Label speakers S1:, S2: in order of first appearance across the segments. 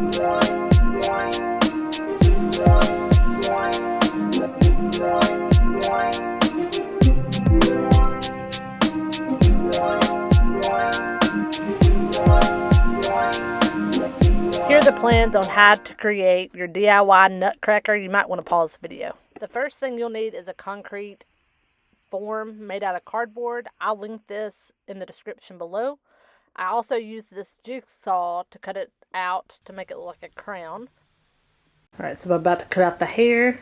S1: Here are the plans on how to create your DIY nutcracker. You might want to pause the video. The first thing you'll need is a concrete form made out of cardboard. I'll link this in the description below. I also use this jigsaw to cut it out to make it look like a crown. Alright, so I'm about to cut out the hair.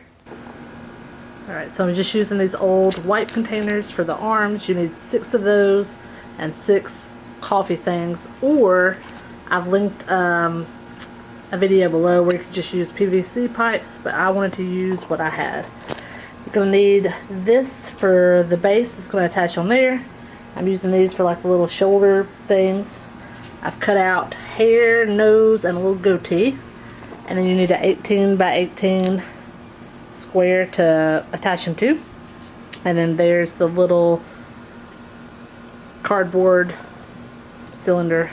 S1: Alright, so I'm just using these old white containers for the arms. You need 6 of those and 6 coffee things, or I've linked a video below where you can just use PVC pipes, but I wanted to use what I had. You're going to need this for the base. It's going to attach on there. I'm using these for like the little shoulder things. I've cut out hair, nose, and a little goatee. And then you need an 18 by 18 square to attach them to. And then there's the little cardboard cylinder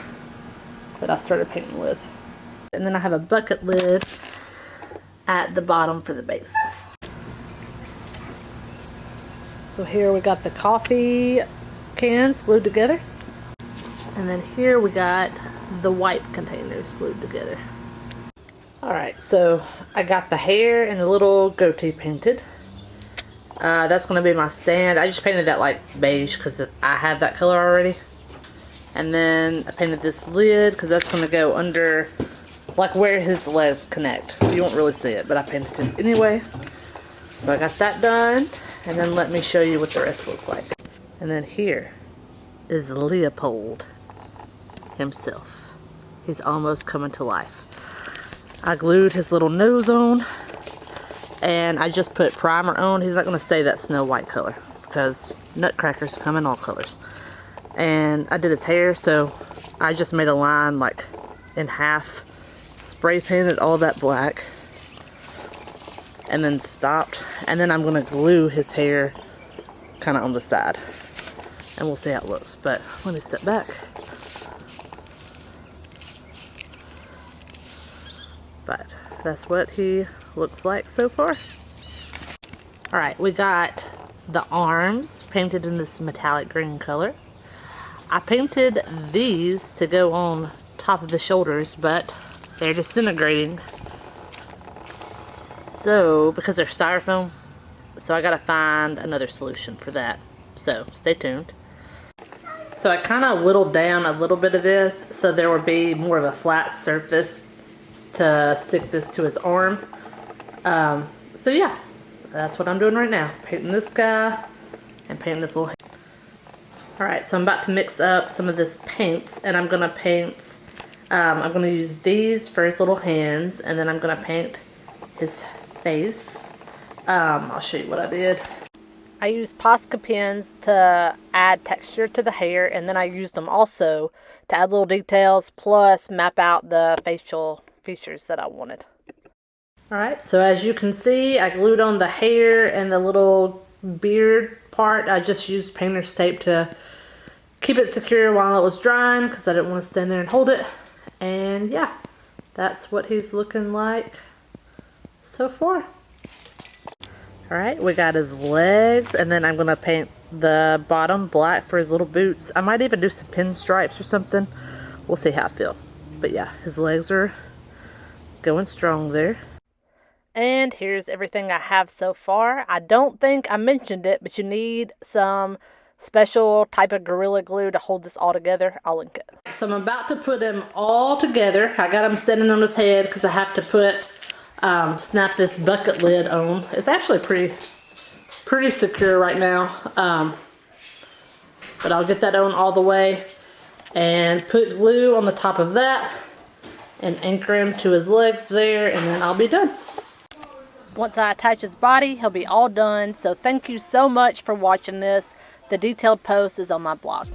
S1: that I started painting with. And then I have a bucket lid at the bottom for the base. So here we got the coffee cans glued together. And then here we got the white containers glued together. Alright, so I got the hair and the little goatee painted. That's going to be my stand. I just painted that like beige because I have that color already. And then I painted this lid because that's going to go under like where his legs connect. You won't really see it, but I painted it anyway. So I got that done. And then let me show you what the rest looks like. And then here is Leopold himself. He's almost coming to life. I glued his little nose on, and I just put primer on. He's not going to stay that snow white color because nutcrackers come in all colors. And I did his hair, so I just made a line like in half, spray painted all that black, and then stopped. And then I'm going to glue his hair kind of on the side, and we'll see how it looks. But let me step back. But that's what he looks like so far. Alright, we got the arms painted in this metallic green color. I painted these to go on top of the shoulders, but they're disintegrating. So, because they're styrofoam, so I gotta find another solution for that. So, stay tuned. So I kind of whittled down a little bit of this so there would be more of a flat surface to stick this to his arm. So yeah, that's what I'm doing right now. Painting this guy and painting this little. Alright, so I'm about to mix up some of this paint, and I'm gonna paint, I'm gonna use these for his little hands, and then I'm gonna paint his face. I'll show you what I did. I used Posca pens to add texture to the hair, and then I used them also to add little details, plus map out the facial features that I wanted. Alright, so as you can see, I glued on the hair and the little beard part. I just used painter's tape to keep it secure while it was drying because I didn't want to stand there and hold it. And yeah, that's what he's looking like so far. Alright, we got his legs, and then I'm going to paint the bottom black for his little boots. I might even do some pinstripes or something. We'll see how I feel. But yeah, his legs are going strong there. And here's everything I have so far. I don't think I mentioned it, but you need some special type of Gorilla Glue to hold this all together. I'll link it. So I'm about to put them all together. I got him standing on his head because I have to put, snap this bucket lid on. It's actually pretty secure right now. But I'll get that on all the way and put glue on the top of that and anchor him to his legs there, and then I'll be done. Once I attach his body, he'll be all done. So thank you so much for watching this. The detailed post is on my blog.